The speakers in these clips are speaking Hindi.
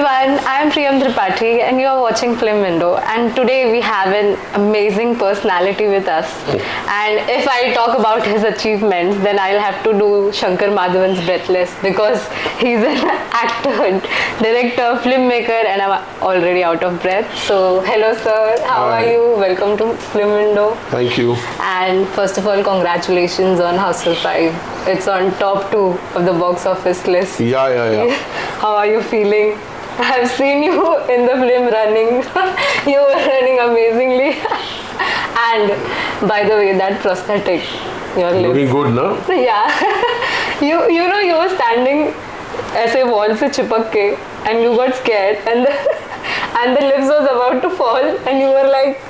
everyone, I am Priyam Tripathi and you are watching Film Window, and today we have an amazing personality with us. And if I talk about his achievements, then I'll have to do Shankar Madhavan's Breathless, because he's an actor, director, filmmaker, and I'm already out of breath. So hello sir, how are you? Welcome to Film Window. Thank you. And first of all, congratulations on Hustle 5. It's on top 2 of the box office list. Yeah. How are you feeling? I've seen you in the film running. You were running amazingly. And by the way, that prosthetic, your lips. Looking good, no? Yeah. you know, you were standing ऐसे wall से चिपक के, and you got scared, and the lips was about to fall, and you were like,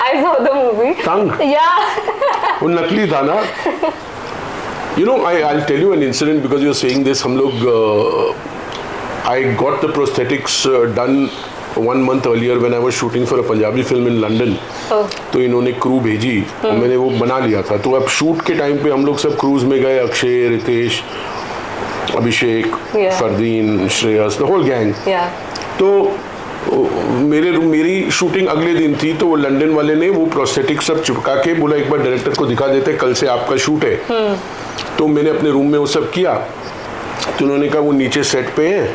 I saw the movie. Tongue? Yeah. वो नकली था ना? You know, I'll tell you an incident because you're saying this. हम लोग I got the prosthetics done 1 month earlier when I was shooting for a Punjabi film in London. तो इन्होंने क्रू भेजी और मैंने वो बना लिया था. तो अब शूट के टाइम पे हम लोग सब क्रूज में गए, Akshay, Riteish, Abhishek, Fardeen, Shreyas, the whole gang. तो मेरी शूटिंग अगले दिन थी, तो वो लंदन वाले ने वो प्रोस्थेटिक सब चिपका के बोला एक बार डायरेक्टर को दिखा देते, कल से आपका शूट है. तो मैंने अपने रूम में वो सब किया. तो उन्होंने कहा वो नीचे सेट पे है,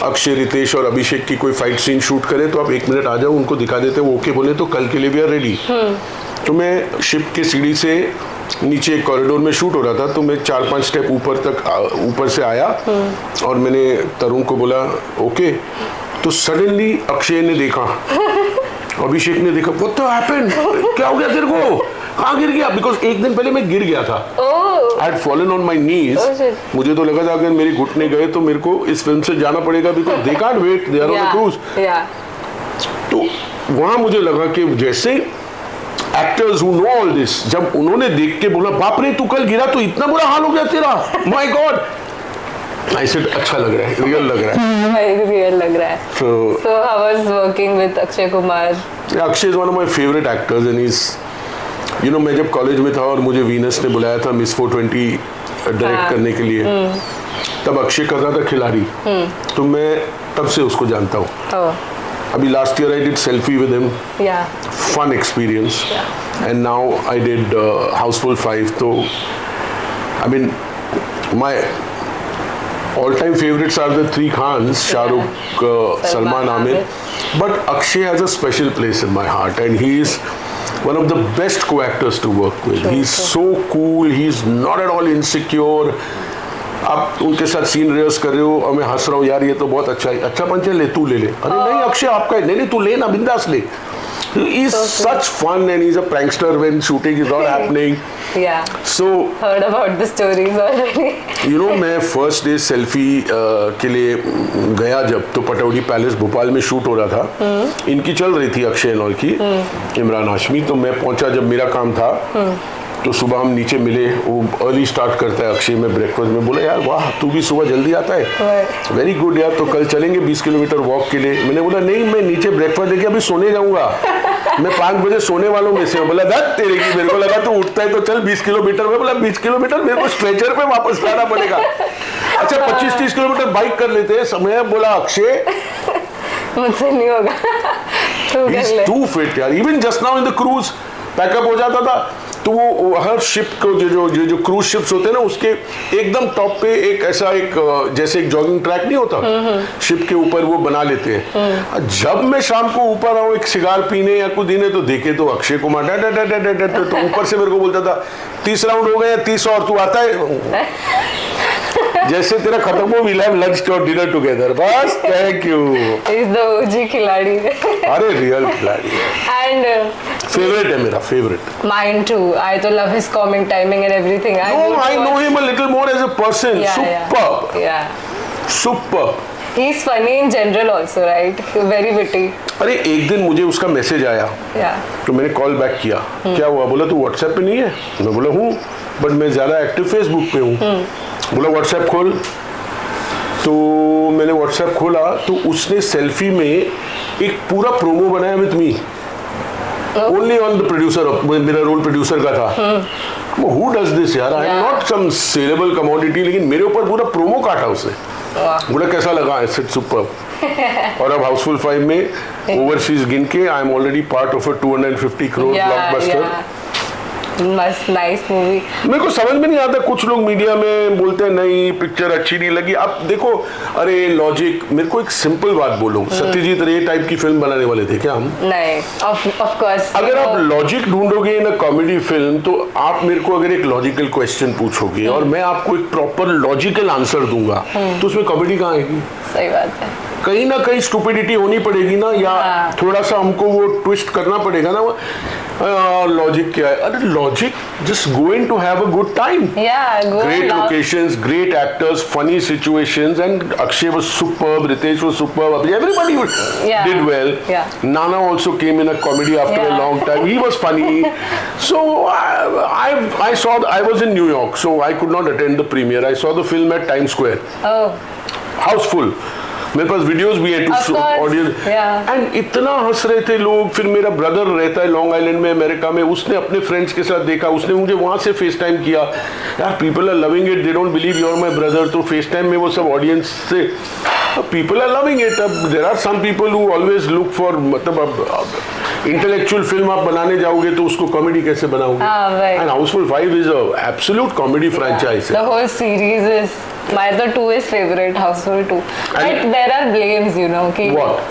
अक्षय, रितेश और अभिषेक की कोई फाइट सीन शूट करे तो आप 1 मिनट आ जाओ, उनको दिखा देते. वो ओके बोले तो कल के लिए वी आर रेडी. तो मैं शिप के सीढ़ी से नीचे एक कॉरिडोर में शूट हो रहा था, तो मैं 4-5 स्टेप ऊपर से आया और मैंने तरुण को बोला ओके. तो सडनली अक्षय ने देखा, अभिषेक ने देखा, व्हाट द हैपेंड, क्या हो गया तेरे को, कहाँ गिर गया? बिकॉज एक दिन पहले मैं गिर गया था. I had fallen on my knees. मुझे तो लगा था अगर मेरे घुटने गए तो मेरे को इस फिल्म से जाना पड़ेगा, because they can't wait, they are on the cruise. तो वहां मुझे लगा कि जैसे actors who know all this, जब उन्होंने देख के बोला बाप रे तू कल गिरा तो इतना बुरा हाल हो गया तेरा, माय गॉड, I said अच्छा लग रहा है, रियल लग रहा है. रियल लग रहा है. So how was working with Akshay Kumar? Akshay is one of my favorite actors and he's, you know, मैं जब कॉलेज में था और मुझे वीनस ने बुलाया था मिस 420 डायरेक्ट करने के लिए, तब अक्षय कर रहा था खिलाड़ी. तो मैं तब से उसको जानता हूँ. अभी last year I did selfie with him, fun experience, and now I did Housefull 5. तो I mean my all-time favorites are the 3 Khans, Shah Rukh, Salman, Amir. But Akshay has a special place in my heart, and he is one of the best co-actors to work with. He's so cool. He's not at all insecure. आप उनके साथ सीन रिहर्स कर रहे हो और मैं हंस रहा हूँ, यार ये तो बहुत अच्छा है, अच्छा पंच है, ले तू ले ले. अरे नहीं अक्षय आपका है, नहीं तू ले ना, बिंदास ले. He's such fun and he's a prankster when shooting is not happening. Yeah. So heard about the stories already. You know, मैं फर्स्ट डे सेल्फी के लिए गया जब, तो पटौड़ी पैलेस भोपाल में शूट हो रहा था. इनकी चल रही थी अक्षय नौल की, इमरान हाशमी. तो मैं पहुंचा जब मेरा काम था. तो सुबह हम नीचे मिले, वो अर्ली स्टार्ट करता है अक्षय में ब्रेकफास्ट में. बोला यार वाह तू भी सुबह जल्दी आता है, वेरी गुड यार, तो कल चलेंगे 20 किलोमीटर वॉक के लिए. मैंने बोला नहीं मैं नीचे ब्रेकफास्ट देके अभी सोने जाऊंगा, मैं 5 बजे सोने वालों में से. बोला दत्त तेरे की, मेरे को लगा तू उठता है तो चल 20 किलोमीटर में. बोला 20 किलोमीटर मेरे को स्ट्रेचर पे वापस लाना पड़ेगा. अच्छा 25-30 किलोमीटर बाइक कर लेते हैं समय. बोला अक्षय मुझसे नहीं होगा. He's too fit यार. Even just now in the cruise pack up हो जाता था, तो वो हर शिप को जो क्रूज शिप्स होते हैं ना, उसके एकदम टॉप पे एक ऐसा एक जैसे एक जॉगिंग ट्रैक नहीं होता, शिप के ऊपर वो बना लेते हैं. जब मैं शाम को ऊपर आऊँ एक सिगार पीने या कुछ देने, तो देखे तो अक्षय कुमार तो ऊपर से मेरे को बोलता था 30 राउंड हो गए, 30 और तू आता है, जैसे तेरा खत्म हो, we'll have lunch और dinner together. बस thank you. He's the OG खिलाड़ी. अरे रियल खिलाड़ी. And फेवरेट है मेरा, favourite. Mine too. I to love his comic timing and everything. I know him a little more as a person. Superb. Yeah. Superb. He's funny in general also, right? Very witty. अरे एक दिन मुझे उसका मैसेज आया, तो मैंने कॉल बैक किया. क्या हुआ? बोला तू व्हाट्सएप पे नहीं है. मैं बोला हूँ, बट मैं ज़्यादा एक्टिव फेसबुक पे हूँ. बोला व्हाट्सएप खोल. तो मैंने व्हाट्सएप खोला, तो उसने सेल्फी में एक पूरा प्रोमो बनाया with me, only on the producer, मेरा रोल प्रोड्यूसर का था. हु डज दिस यार, I am not some saleable commodity, लेकिन मेरे ऊपर पूरा प्रोमो काटा उसने. बोला कैसा लगा? I said super. और अब हाउसफुल 5 में ओवरसीज गिन के I am already part of a 250 crore blockbuster. मस्त, नाइस मूवी। मेरे को समझ में नहीं आता, कुछ लोग मीडिया में बोलते हैं नहीं पिक्चर अच्छी नहीं लगी। अब देखो, अरे लॉजिक, मेरे को एक सिंपल बात बोलो, सत्यजीत रे टाइप की फिल्म बनाने वाले थे क्या हम? नहीं, ऑफ कोर्स। अगर आप लॉजिक ढूंढोगे इन अ कॉमेडी फिल्म, तो आप मेरे को अगर एक लॉजिकल क्वेश्चन पूछोगे और मैं आपको एक प्रॉपर लॉजिकल आंसर दूंगा, तो उसमें कॉमेडी कहाँ आएगी? सही बात है। कहीं ना कहीं स्टुपिडिटी होनी पड़ेगी ना, या थोड़ा सा हमको वो ट्विस्ट करना पड़ेगा ना। लॉजिक क्या है? अरे logic, just going to have a good time, great locations, great actors, funny situations, and Akshay was superb, Riteish was superb, everybody did well. Nana also came in a comedy after a long time. He was funny. So I saw, I was in New York, so I could not attend the premiere. I saw the film at Times Square. Hauseful. मेरे पास वीडियोस भी है टू ऑडियंस, एंड इतना हंस रहे थे लोग। फिर मेरा ब्रदर रहता है लॉन्ग आइलैंड में अमेरिका में, उसने अपने फ्रेंड्स के साथ देखा, उसने मुझे वहां से फेस टाइम किया। यार people are loving it, they don't believe you are my brother. तो फेस टाइम में वो सब ऑडियंस से पीपल आर लविंग इट। अब there are some people who always look for, मतलब अब इंटेलेक्चुअल फिल्म आप बनाने जाओगे तो उसको कॉमेडी कैसे बनाओगे? And Housefull 5 is a absolute comedy franchise. The whole series is the 2 is favorite, Hauseful 2. But there are blames, you know, कि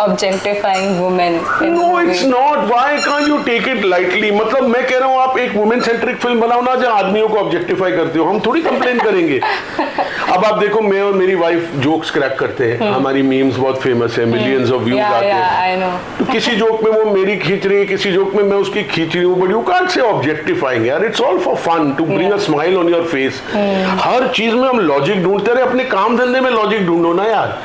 objectifying women. No, it's not. Why can't you take it lightly? मतलब मैं कह रहा हूँ आप एक वुमेन सेंट्रिक फिल्म बनाओ ना, जहाँ आदमियों को ऑब्जेक्टिफाई करते हो, हम थोड़ी कंप्लेन करेंगे। अब आप देखो, मैं और मेरी वाइफ जोक्स क्रैक करते हैं, हमारी मीम्स बहुत फेमस है, मिलियंस ऑफ व्यूज आते हैं। तो किसी जोक में वो मेरी खींच रही है, किसी जोक में मैं उसकी खींच रही हूँ, but you can't say objectifying यार। It's all for fun, to bring a smile on your face. हर चीज में हम लॉजिक ढूंढते रहे, अपने काम धंधे में लॉजिक ढूंढो ना यार।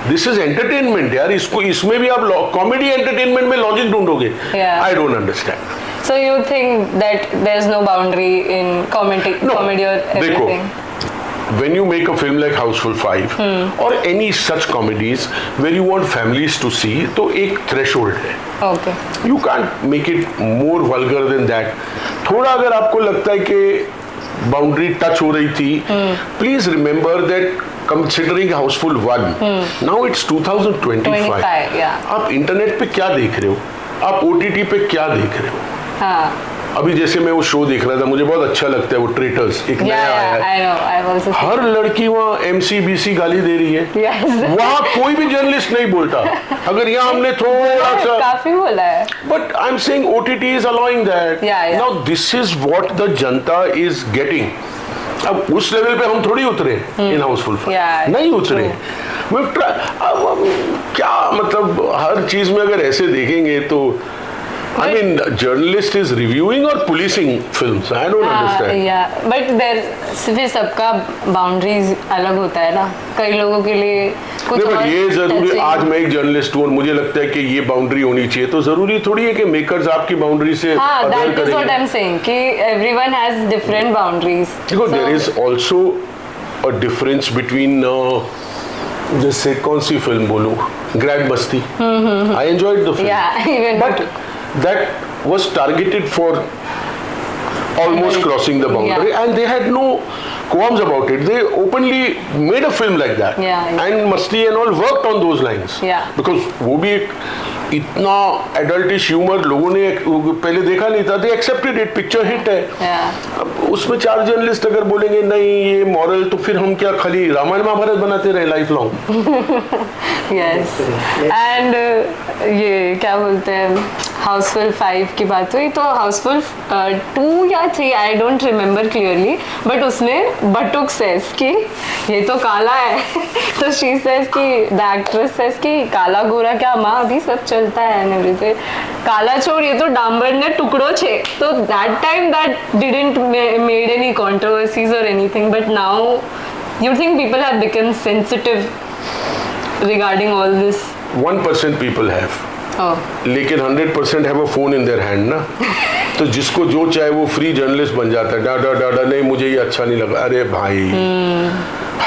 दिस इज एंटरटेनमेंट यार, इसको इसमें भी आप कॉमेडी एंटरटेनमेंट में लॉजिक ढूंढोगे? I don't understand. So you think that there's no boundary in comedy or everything? When you make a film like Hauseful 5 or any such comedies where you want families to see, तो एक threshold है. Okay. You can't make it more vulgar than that. थोड़ा अगर आपको लगता है कि बाउंड्री टच हो रही थी, please remember that considering Housefull 1, now it's 2025. आप इंटरनेट पे क्या देख रहे हो, आप ओटीटी पे क्या देख रहे हो? हाँ. अभी जैसे मैं वो शो देख रहा था, मुझे बहुत अच्छा लगता है वो ट्रेटर्स, एक नया आया है, हर लड़की वहाँ MCBC गाली दे रही है, वहाँ कोई भी जर्नलिस्ट नहीं बोलता. अगर यहाँ हमने थोड़ा सा काफी बोला है, but I am saying OTT is allowing that. Now this is what the Janata is getting. अब उस लेवल पे हम थोड़ी उतरे इन हाउसफुल, नहीं उतरे. अब क्या मतलब हर चीज में अगर ऐसे देखेंगे तो I mean, journalist is reviewing or policing films. I don't understand. Yeah, but there फिर सबका boundaries अलग होता है ना. कई लोगों के लिए कुछ नहीं, but ये जरूरी, आज मैं एक जर्नलिस्ट हूँ और मुझे लगता है कि ये बाउंड्री होनी चाहिए, तो जरूरी थोड़ी है कि मेकर्स आपकी बाउंड्री से अदर करेंगे. That is what I'm saying कि everyone has different boundaries. देखो, there is also a difference between जैसे कौन सी फिल्म बोलूँ, ग्रैंड मस्ती. I enjoyed the film. Yeah, even but that was targeted for almost crossing the boundary, and they had no qualms about it. They openly made a film like that, and Masti and all worked on those lines, because वो भी एक इतना एडल्टिश ह्यूमर लोगों ने पहले देखा नहीं था. They accepted it, picture hit है. अब उसमें 4 जर्नलिस्ट अगर बोलेंगे नहीं ये मॉरल, तो फिर हम क्या खाली रामायण महाभारत बनाते रहे लाइफ लॉन्ग? यस. एंड ये क्या बोलते हैं, हाउसफुल 5 की बात हुई तो हाउसफुल 2 या 3 I don't remember clearly, but उसमें बटुक सेज कि ये तो काला है. तो शी सेज कि द एक्ट्रेस सेज कि काला गोरा क्या माँ अभी सब चलता है एंड एवरीथिंग, काला छोड़ ये तो डांबर ने टुकड़ो छे. तो that time that didn't made any controversies और anything, but now you think people have become sensitive regarding all this? 1% people have. लेकिन 100% have a phone in their hand ना. तो जिसको जो चाहे वो फ्री जर्नलिस्ट बन जाता है. डाडा डाडा नहीं मुझे ये अच्छा नहीं लगा. अरे भाई,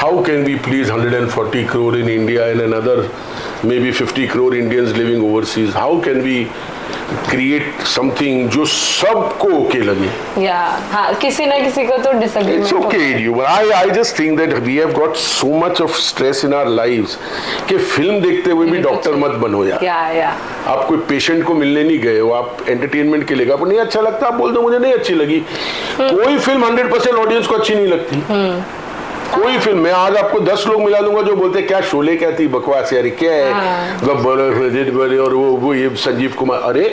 how can we please 140 crore in India and another maybe 50 crore Indians living overseas? How can we create something जो सबको ओके लगे. हाँ, किसी ना किसी को तो disagreement. It's okay, you. I just think that we have got so much of stress in our lives कि फिल्म देखते हुए भी डॉक्टर मत बनो यार. आप कोई पेशेंट को मिलने नहीं गए हो, आप एंटरटेनमेंट के लिए, आपको नहीं अच्छा लगता आप बोल दो मुझे नहीं अच्छी लगी. कोई फिल्म 100% ऑडियंस को अच्छी नहीं लगती. कोई फिल्म, मैं आज आपको 10 लोग मिला दूंगा जो बोलते क्या शोले क्या थी बकवास यार, क्या है गब्बर और वो ये संजीव कुमार, अरे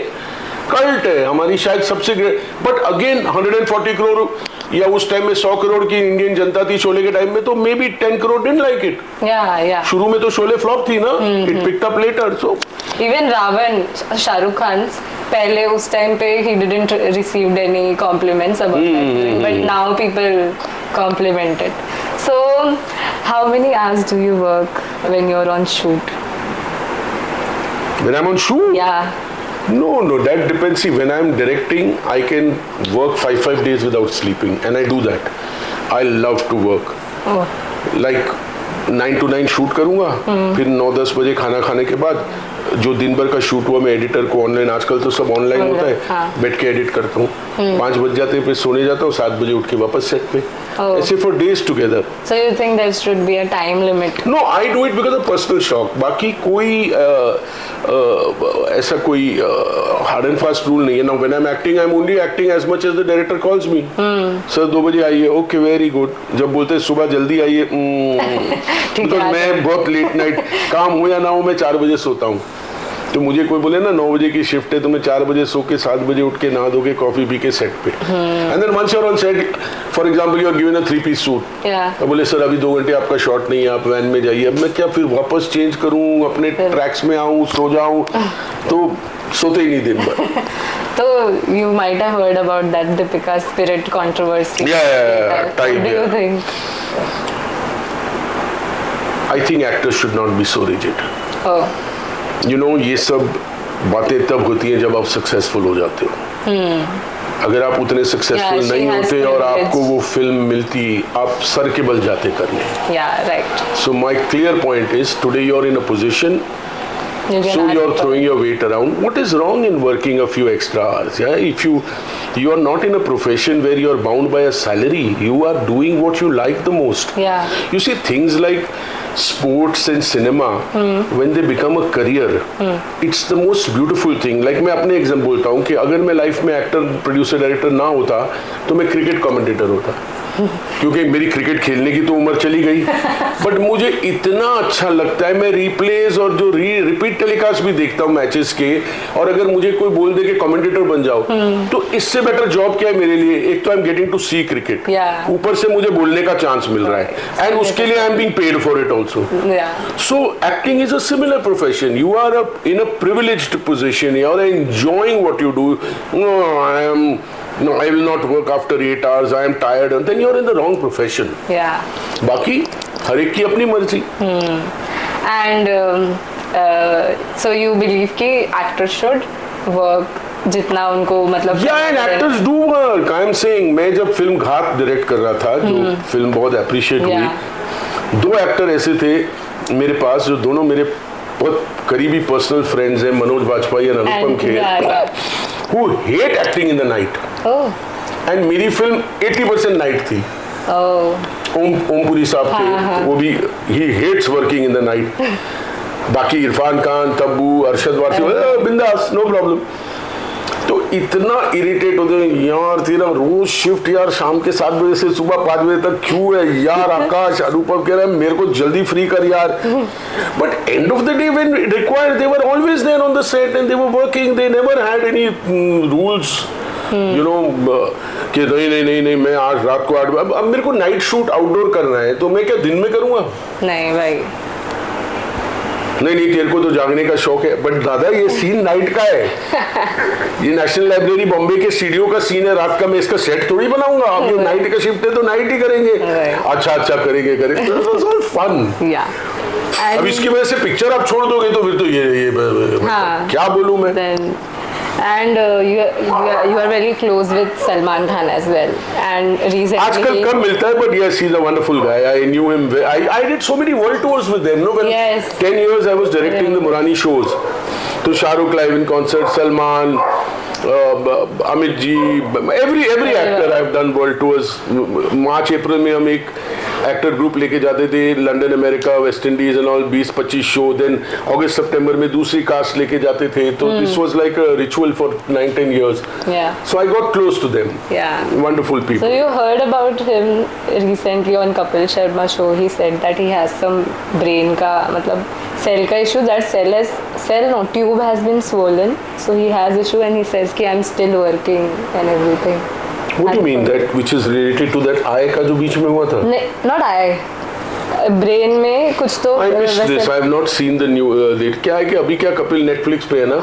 कल्ट है हमारी शायद सबसे ग्रेट. बट अगेन 140 करोड़ या उस टाइम में 100 करोड़ की इंडियन जनता थी शोले के टाइम में, तो maybe 10 crore didn't like it. शुरू में तो शोले फ्लॉप थी ना, it picked up later. So even Raavan, Shahrukh Khan, पहले उस टाइम पे he didn't received any compliments about that film, but now people compliment it. So how many hours do you work when you're on shoot? when I'm on shoot? Yeah. No, that depends. See, when I'm directing, I can work 5 days without sleeping, and I do that. I love to work. Like 9 to 9 shoot करूँगा, फिर 9-10 बजे खाना खाने के बाद जो दिन भर का शूट हुआ मैं एडिटर को ऑनलाइन, आजकल तो सब ऑनलाइन होता है, बैठ के एडिट करता हूँ. 5 बज जाते हैं, फिर सोने जाता हूँ, 7 बजे उठ के वापस सेट पे. ऐसे for days together. So you think there should be a time limit? No, I do it because of personal शौक. बाकी कोई ऐसा कोई हार्ड एंड फास्ट रूल नहीं है. Now when I'm acting, I'm only acting as much as the director calls me. Sir 2 बजे आइए, ओके वेरी गुड. जब बोलते हैं सुबह जल्दी आइए, तो मैं बहुत लेट नाइट काम हो या ना हो मैं 4 बजे सोता हूँ. तो मुझे कोई बोले ना 9 बजे की शिफ्ट है तो मैं 4 बजे सो के 7 बजे उठ के नहा धो के कॉफी पी के सेट पे. And then once you are on set, for example you are given a 3-piece suit, तो बोले सर अभी 2 घंटे आपका शॉट नहीं है, आप वैन में जाइए. अब मैं क्या फिर वापस चेंज करूँ, अपने ट्रैक्स में आऊँ, सो जाऊँ, तो सोते ही नहीं दिन भर. So you might have heard about that Deepika Spirit controversy. Yeah, What do you think? I think actors should not be so rigid. Oh. You know, ये सब बातें तब होती हैं जब आप सक्सेसफुल हो जाते हो. अगर आप उतने सक्सेसफुल नहीं होते और आपको वो फिल्म मिलती, आप सर के बल जाते करने. Yeah, right. So my clear point is today you're in a position, so you're throwing your weight around. What is wrong in working a few extra hours? Yeah, if you are not in a profession where you are bound by a salary, you are doing what you like the most. Yeah. You see things like sports and cinema, when they become a career, it's the most beautiful thing. Like मैं अपने एग्जाम बोलता हूँ कि अगर मैं लाइफ में एक्टर, प्रोड्यूसर, डायरेक्टर ना होता तो मैं क्रिकेट कमेंटेटर होता, क्योंकि मेरी क्रिकेट खेलने की तो उम्र चली गई. बट मुझे इतना अच्छा लगता है, मैं रिप्लेस और जो रिपीट टेलीकास्ट भी देखता हूँ मैचेस के, और अगर मुझे कोई बोल दे कि कमेंटेटर बन जाओ, तो इससे बेटर जॉब क्या है मेरे लिए. एक तो I am getting to see cricket, ऊपर से मुझे बोलने का चांस मिल रहा है, एंड उसके लिए I am being paid for it also. So acting is a similar profession. You are in a privileged position, you are enjoying what you do. No, I will not work after 8 hours. I am tired, and then you're in the wrong profession. Yeah. बाकी हर एक की अपनी मर्जी. And so you believe कि actors should work जितना उनको मतलब. Yeah, and actors do work. I am saying, मैं जब फिल्म घात डायरेक्ट कर रहा था, जो फिल्म बहुत अप्रिशिएट हुई, 2 एक्टर ऐसे थे मेरे पास जो दोनों मेरे बहुत करीबी पर्सनल फ्रेंड्स हैं, मनोज बाजपेयी और Anupam Kher, who hate acting in the night. And मेरी फिल्म 80% नाइट थी. ओमपुरी साहब थे, वो भी he hates working in the night. बाकी इरफान खान, तब्बू, अरशद वारसी, बिंदास, नो प्रॉब्लम. तो इतना इरिटेट होते हैं यार, तेरा रोज शिफ्ट यार शाम के 7 बजे से सुबह 5 बजे तक क्यों है यार. आकाश, अनुपम कह रहा है मेरे को जल्दी फ्री कर यार. But end of the day when required, they were always there on the set and they were working. They never had any rules, you know, कि नहीं मैं आज रात को 8 बजे. अब मेरे को नाइट शूट आउटडोर करना है, तो मैं क्या दिन में करूंगा? नहीं भाई, नहीं तेरे को तो जागने का शौक है. बट दादा ये सीन नाइट का है. ये नेशनल लाइब्रेरी बॉम्बे के सीढ़ियों का सीन है रात का. मैं इसका सेट थोड़ी बनाऊंगा. अब ये नाइट का शिफ्ट है तो नाइट ही करेंगे. अच्छा करेंगे फन. अब इसकी वजह से पिक्चर आप छोड़ दोगे तो फिर तो ये क्या बोलूं मैं. And you are very close with Salman Khan as well. And recently आजकल कम मिलता है, but yes, he's a wonderful guy. I knew him. I did so many world tours with them. No, when 10 years I was directing the Murani shows. तो Shahrukh live in concert, Salman, Amit ji, every actor I have done world tours. मार्च अप्रैल में हम एक एक्टर ग्रुप लेके जाते थे London, America, West Indies and all, 20-25 show. Then अगस्त सितंबर में दूसरी कास्ट लेके जाते थे। तो this was like a ritual for 9-10 years. So I got close to them. Wonderful people. So you heard about him recently on Kapil Sharma show. He said that he has some brain का मतलब cell का issue. That tube has been swollen. So he has issue and he says कि I'm still working and everything. What do you mean that which is related to that eye का जो बीच में हुआ था? Not eye. ब्रेन में कुछ तो I missed this. I have not seen the new date. क्या है कि अभी क्या कपिल नेटफ्लिक्स पे है ना,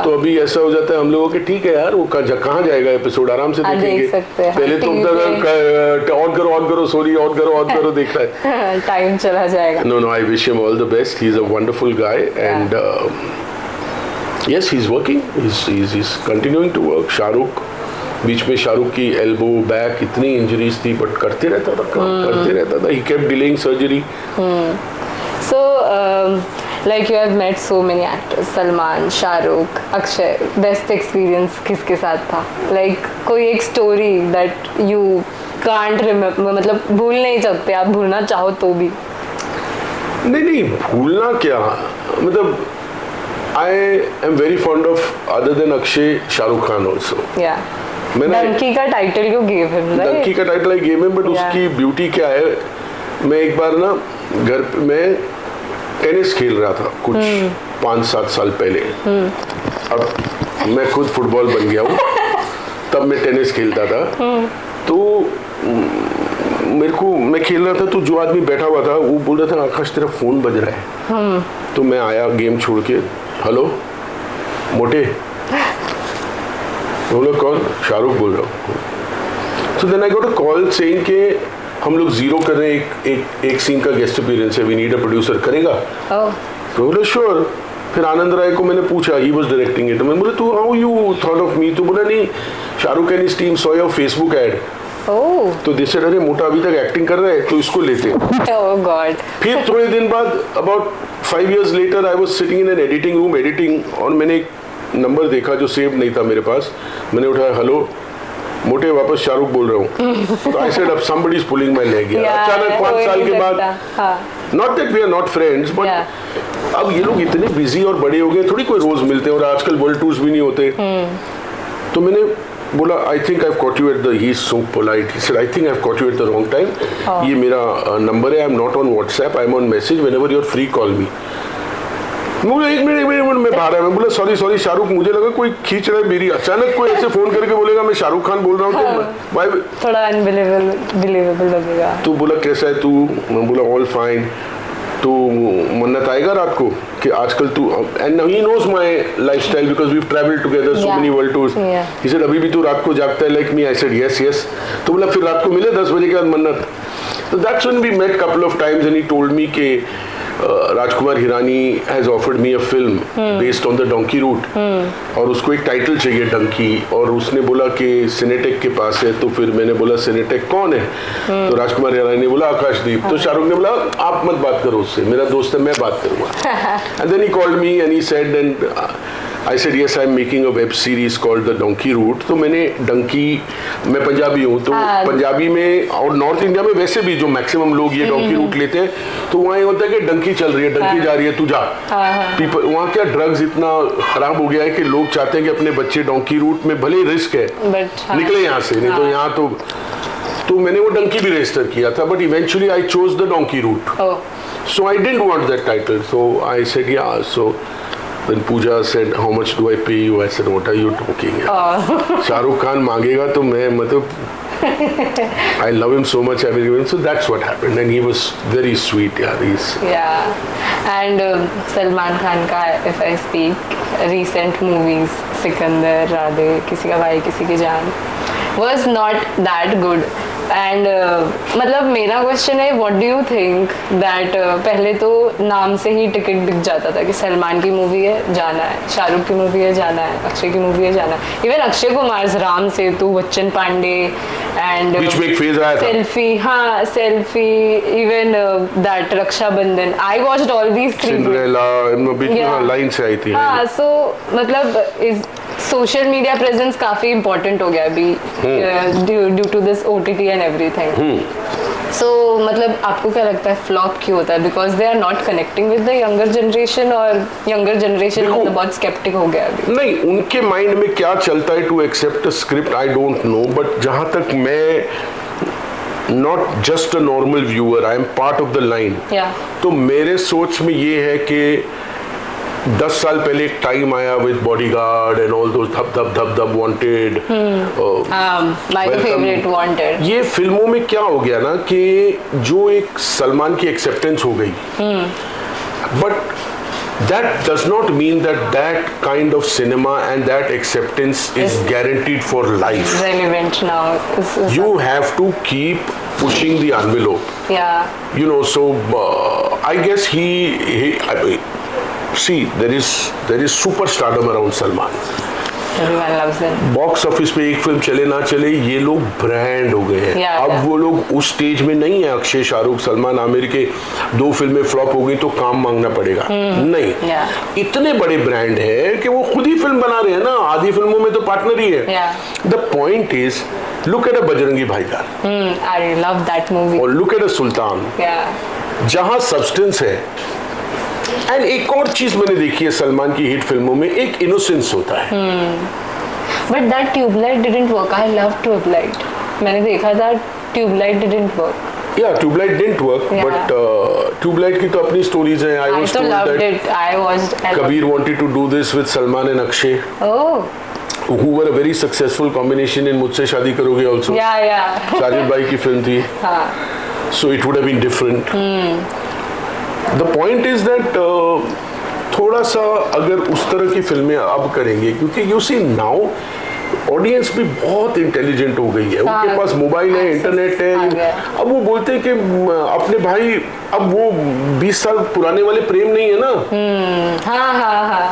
तो अभी ऐसा हो जाता है हम लोगों के ठीक है यार वो कहाँ जाएगा एपिसोड, आराम से देखेंगे। देख सकते हैं पहले तो ऑन करो सॉरी ऑन करो देखता है टाइम चला जाएगा। No, I wish him all the best. He's a wonderful guy and yes, he's working. He's continuing to work. Shahrukh, बीच में शाहरुख की एल्बो बैक इतनी इंजरीज थी बट करते रहता था। He kept delaying surgery. So like you have met so many actors, Salman, Shahrukh, Akshay, best experience किसके साथ था? Like कोई एक story that you can't remember, मतलब भूल नहीं सकते आप, भूलना चाहो तो भी? नहीं भूलना क्या, मतलब I am very fond of other than Akshay, Shahrukh Khan also. Dunki का टाइटल क्यों gave him? डंकी का title I gave him, but उसकी ब्यूटी क्या है, मैं एक बार ना घर में टेनिस खेल रहा था कुछ 5-7 साल पहले। अब मैं खुद फुटबॉल बन गया हूँ, तब मैं टेनिस खेलता था। तो मैं खेल रहा था तो जो आदमी बैठा हुआ था वो बोल रहा था आकाश तेरा फोन बज रहा है। तो मैं आया गेम छोड़ के, हेलो मोटे, बोलो कौन? शाहरुख बोल रहा हूँ। So then I got a call saying के हम लोग जीरो कर रहे हैं, एक सीन का गेस्ट अपीयरेंस है, वी नीड अ प्रोड्यूसर, करेगा? तो बोला श्योर। फिर आनंद राय को मैंने पूछा, ही वाज डायरेक्टिंग इट, मैंने बोला तू how you thought of me? तो बोला नहीं, Shahrukh and his team saw your Facebook ad. तो दिस अरे मोटा अभी तक एक्टिंग कर रहा है तो इसको लेते। फिर थोड़े दिन बाद about 5 years later I was sitting in an editing room editing, और मैंने एक नंबर देखा जो सेव नहीं था मेरे पास। मैंने उठाया, हेलो मोटे, वापस शाहरुख बोल रहा हूँ। तो आई सेड अब somebody is pulling my leg। अचानक 5 साल के बाद, not that we are not friends but अब ये लोग इतने बिजी और बड़े हो गए, थोड़ी कोई रोज मिलते हैं, और आजकल वर्ल्ड टूर्स भी नहीं होते। तो मैंने बोला I think I caught you at the, he is so polite, he said I think I caught you at the wrong time, ये मेरा नंबर है, I am not on WhatsApp, I am on message, whenever you are free call me. मुझे एक मिनट में बाहर है। मैं बोला सॉरी शाहरुख, मुझे लगा कोई खींच रहा है मेरी, अचानक कोई ऐसे फोन करके बोलेगा मैं शाहरुख खान बोल रहा हूँ, तो थोड़ा अनबिलीवेबल लगेगा। तो बोला कैसा है तू? मैं बोला ऑल फाइन। तो मन्नत आएगा रात को कि आजकल तू, and he knows my lifestyle because we travel together so many world tours, he said अभी भी तू रात को जागता है like me? I said yes. तो बोला फिर रात को मिले 10 बजे के बाद मन्नत। तो that's when we met couple of times and he told me के Rajkumar Hirani has offered me a film based on the donkey route, और उसको एक टाइटल चाहिए डंकी, और उसने बोला कि सिनेटेक के पास है। तो फिर मैंने बोला सिनेटेक कौन है? तो राजकुमार हिरानी ने बोला आकाशदीप। तो शाहरुख ने बोला आप मत बात करो उससे, मेरा दोस्त है, मैं बात करूंगा। And then he called me and he said, and I said yes I am making a web series called the donkey route. तो मैंने डंकी, मैं पंजाबी हूँ तो पंजाबी में और नॉर्थ इंडिया में वैसे भी जो मैक्सिमम लोग ये डोंकी रूट लेते हैं, तो वहाँ ये होता है कि डंकी चल रही है, डंकी जा रही है, तू जा। पीपल वहाँ क्या ड्रग्स इतना खराब हो गया है कि लोग चाहते हैं कि अपने बच्चे डोंकी रूट में, भले रिस्क है निकले यहाँ से, नहीं तो यहाँ तो मैंने वो डंकी भी रजिस्टर किया था, but eventually I chose the donkey route. So I didn't want that title, so I said yeah. So Then Pooja said, how much do I pay you? I said, what are you talking? Shahrukh Khan मांगेगा तो मैं, मतलब I love him so much, I will give him. So that's what happened, and he was very sweet. Yeah, and Salman Khan का, if I speak, recent movies, Sikandar, Radhe, किसी का भाई किसी की जान, was not that good. And मतलब मेरा क्वेश्चन है, what do you think that पहले तो नाम से ही टिकट बिक जाता था कि सलमान की मूवी है जाना है, शाहरुख की मूवी है जाना है, अक्षय की मूवी है जाना है, इवन अक्षय कुमार राम सेतु, बच्चन पांडे एंड बीच में एक फेज आया था सेल्फी, हाँ selfie, even that Rakshabandhan, I watched all these three, Cinderella बीच में लाइन से आई थी। हाँ सो मतलब इज सोशल मीडिया प्रेजेंस काफी इंपॉर्टेंट हो गया अभी due to this OTT and everything. सो मतलब आपको क्या लगता है फ्लॉप क्यों होता है? Because they are not connecting with the younger generation, और यंगर जनरेशन मतलब बहुत स्केप्टिक हो गया अभी। नहीं, उनके माइंड में क्या चलता है to accept a script I don't know, but जहां तक मैं not just a normal viewer, I am part of the line, तो मेरे सोच में ये है कि 10 साल पहले एक टाइम आया with Bodyguard and all those धब धब धब धब वांटेड, माय फेवरेट वांटेड। ये फिल्मों में क्या हो गया ना कि जो एक सलमान की एक्सेप्टेंस हो गई, but that does not mean that kind of cinema and that acceptance is guaranteed for life. Relevant now. You have to keep pushing the envelope. Yeah. You know, so I guess I mean, see, there is superstardom around Salman. Everyone loves him. Box office पे एक फिल्म चले ना चले, ये लोग ब्रांड हो गए हैं। अब वो लोग उस स्टेज में नहीं है, अक्षय, शाहरुख, सलमान, आमिर के 2 फिल्में फ्लॉप हो गई तो काम मांगना पड़ेगा, नहीं। इतने बड़े ब्रांड है कि वो खुद ही फिल्म बना रहे हैं ना, आधी फिल्मों में तो पार्टनर ही है। The point is, look at a Bajrangi भाईजान, आई लव दैट मूवी, और लुक एट अ सुल्तान, जहां सब्सटेंस है। एंड एक और चीज मैंने देखी है सलमान की हिट फिल्मों में, एक इनोसेंस होता है। But that Tubelight didn't work, I love Tubelight, मैंने देखा था Tubelight didn't work. Yeah Tubelight didn't work, but Tubelight की तो अपनी स्टोरीज हैं। I was told that I was Kabir wanted to do this with Salman and Akshay, who were a very successful combination in मुझसे शादी करोगे also. साजिद भाई की फिल्म थी, so it would have been different. The point is that थोड़ा सा अगर उस तरह की फिल्में अब करेंगे, क्योंकि you see now ऑडियंस भी बहुत इंटेलिजेंट हो गई है, उनके पास मोबाइल है, इंटरनेट है। अब वो बोलते हैं कि अपने भाई, अब वो 20 साल पुराने वाले प्रेम नहीं है ना,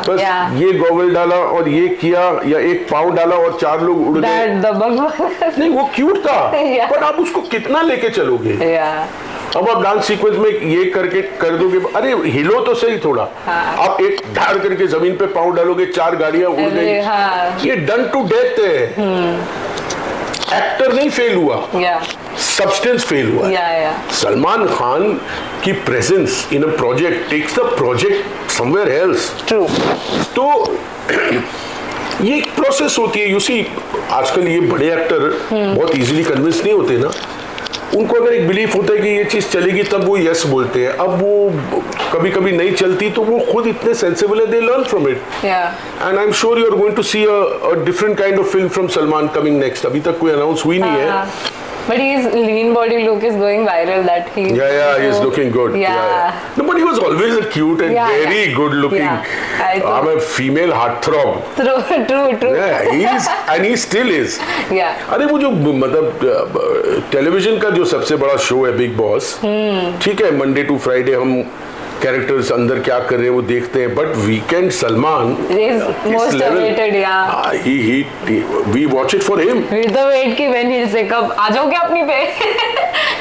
बस ये गॉगल डाला और ये किया, या एक पाँव डाला और 4 लोग उड़ गए, नहीं वो क्यूट था, पर आप उसको कितना लेके चलोगे? अब आप डांस सीक्वेंस में ये करके कर दोगे, अरे हिलो तो सही थोड़ा, आप एक धार करके जमीन पे पाँव डालोगे, 4 गाड़ियां उड़ गई, ये डन टू डेथ है। एक्टर नहीं फेल हुआ, सब्सटेंस फेल हुआ। सलमान खान की presence in a project takes the project somewhere else. True. तो ये एक प्रोसेस होती है। यू सी, आजकल ये बड़े एक्टर बहुत इजीली कन्विंस नहीं होते ना, उनको अगर एक बिलीफ होता है कि ये चीज चलेगी तब वो यस बोलते हैं। अब वो कभी कभी नहीं चलती तो वो खुद इतने सेंसिबल है, they learn from it, and I am sure you are going to see a different kind of film from Salman coming next. अभी तक कोई अनाउंस हुई नहीं है, but his lean body look is going viral, that he he's looking good. No, but he was always a cute and very good looking. I'm a female heartthrob. True. And he still is. अरे वो जो मतलब टेलीविजन का जो सबसे बड़ा शो है बिग बॉस, ठीक है, मंडे टू फ्राइडे हम कैरेक्टर्स अंदर क्या कर रहे हैं वो देखते हैं, but weekend Salman most awaited, we watch it for him with the wait की व्हेन ही से कब आ जाओगे अपनी पे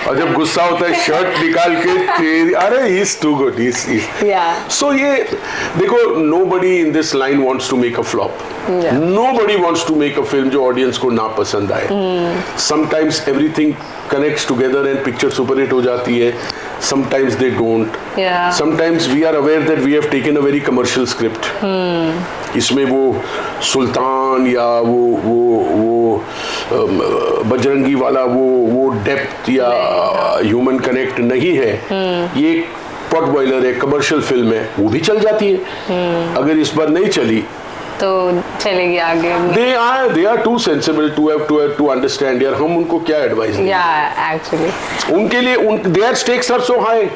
और जब गुस्सा होता है शर्ट निकाल के, अरे he is too good, he so ये देखो, nobody in this line wants to make a flop, nobody wants to make a film जो ऑडियंस को ना पसंद आए। Sometimes everything connects together and picture super hit हो जाती है, sometimes they don't. Sometimes we are aware that we have taken a very commercial script. इसमें वो सुल्तान या वो बजरंगी वाला वो डेप्थ या ह्यूमन कनेक्ट नहीं है। ये पॉट बॉयलर है, कमर्शियल फिल्म है, वो भी चल जाती है। अगर इस बार नहीं चली तो चलेगी आगे। They are too sensible to have to understand यार, हम उनको क्या एडवाइस दें? Actually उनके लिए their stakes are so high.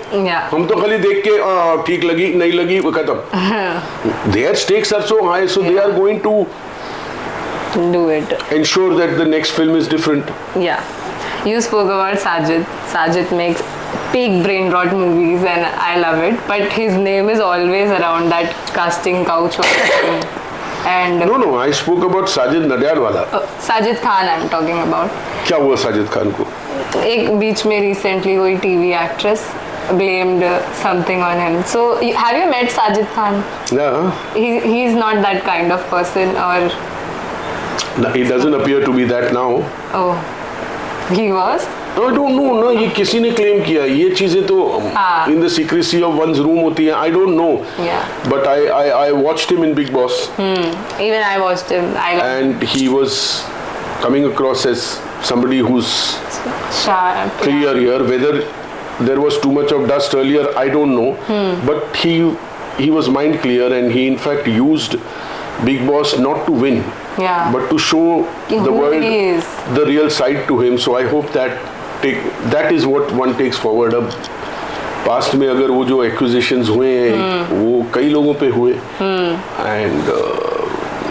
हम तो खाली देख के ठीक लगी नहीं लगी वो खत्म। Their stakes are so high, so they are going to do it, ensure that the next film is different. You spoke about Sajid. Sajid makes peak brain rot movies and I love it. But his name is always around that casting couch. And No, I spoke about Sajid Nadyal वाला. Sajid Khan I'm talking about. क्या हुआ साजिद खान को? एक बीच में recently कोई TV actress blamed something on him. So have you met Sajid Khan? Yeah. He's not that kind of person, or He doesn't appear to be that now. oh, he was. I don't know ना, ये किसी ने क्लेम किया, ये चीजें तो हाँ. in the secrecy of one's room होती हैं. I don't know. Yeah. But I watched him in Big Boss. Even I watched him. I loved And he was coming across as somebody who's sharp. clear here. Whether there was too much of dust earlier, I don't know. But he was mind clear, and he in fact used Big Boss not to win, Yeah. but to show the Who world he is. the real side to him. So I hope that is what one takes forward. अब पास्ट में अगर वो जो एक्विजिशंस हुए हैं वो कई लोगों पे हुए एंड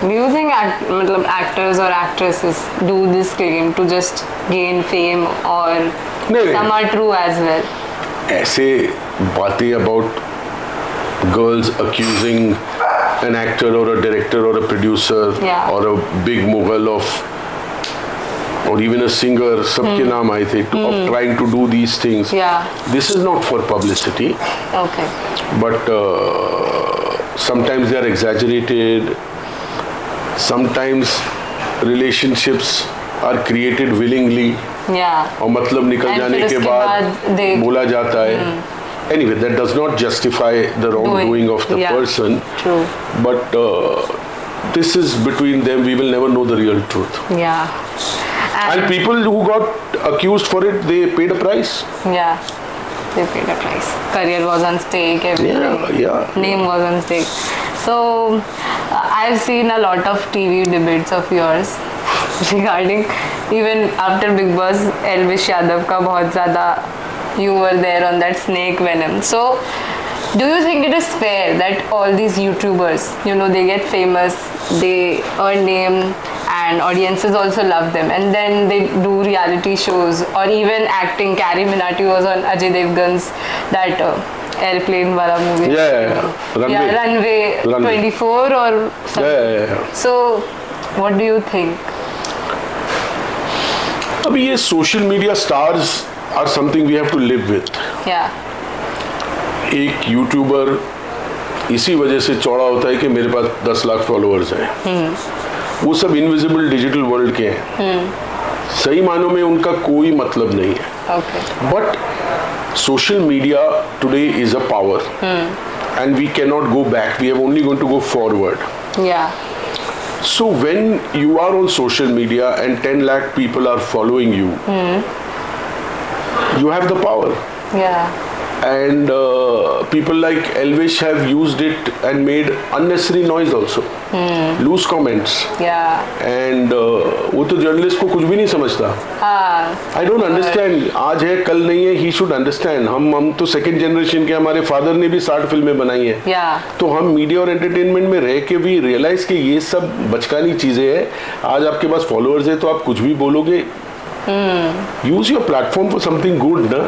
Do you think मतलब actors or actresses do this claim to just gain fame, or नहीं। some are true as well? ऐसे बातें about girls accusing an actor or a director or a producer Yeah. or a big mughal of or even a singer सबके नाम आए थे of trying to do these things. Yeah. This is not for publicity, Okay. but sometimes they are exaggerated. Sometimes relationships are created willingly. Yeah. और मतलब निकल And जाने फिर के उसके बाद बाद they- बोला जाता है. Anyway, that does not justify the wrongdoing of the Yeah. person. True. But this is between them. We will never know the real truth. Yeah. And people who got accused for it, they paid a price. Yeah. They paid a price. Career was on stake. Everything. Yeah. Name was on stake. So I've seen a lot of TV debates of yours regarding, even after Big Boss, Elvish Yadav का बहुत ज़्यादा you were there on that snake venom. So do you think it is fair that all these YouTubers, they get famous, they earn name, and audiences also love them, and then they do reality shows or even acting? Carrie Minati was on Ajay Devgan's that airplane wala movie. Yeah. Runway 24 or something. Yeah. So what do you think? अभी ये social media stars are something we have to live with. Yeah. एक यूट्यूबर इसी वजह से चौड़ा होता है कि मेरे पास 10 लाख फॉलोअर्स हैं. वो सब इनविजिबल डिजिटल वर्ल्ड के हैं. सही मानों में उनका कोई मतलब नहीं है. Okay. But social media today is a power, and we cannot go back. We are only going to go forward. Yeah. So when you are on social media and 10 lakh people are following you, you have the power. Yeah. And people like Elvish have used it and made unnecessary noise also. Loose comments. Yeah. And वो तो जर्नलिस्ट को कुछ भी नहीं समझता. हाँ. I don't understand. आज है कल नहीं है. He should understand. हम तो सेकेंड जनरेशन के, हमारे फादर ने भी 60 फिल्में बनाई हैं. Yeah. तो हम मीडिया और एंटरटेनमेंट में रह के भी रियलाइज कि ये सब बचकानी चीजें हैं. आज आपके पास फॉलोअर्स है तो आप कुछ भी बोलोगे. Use your platform for something good ना.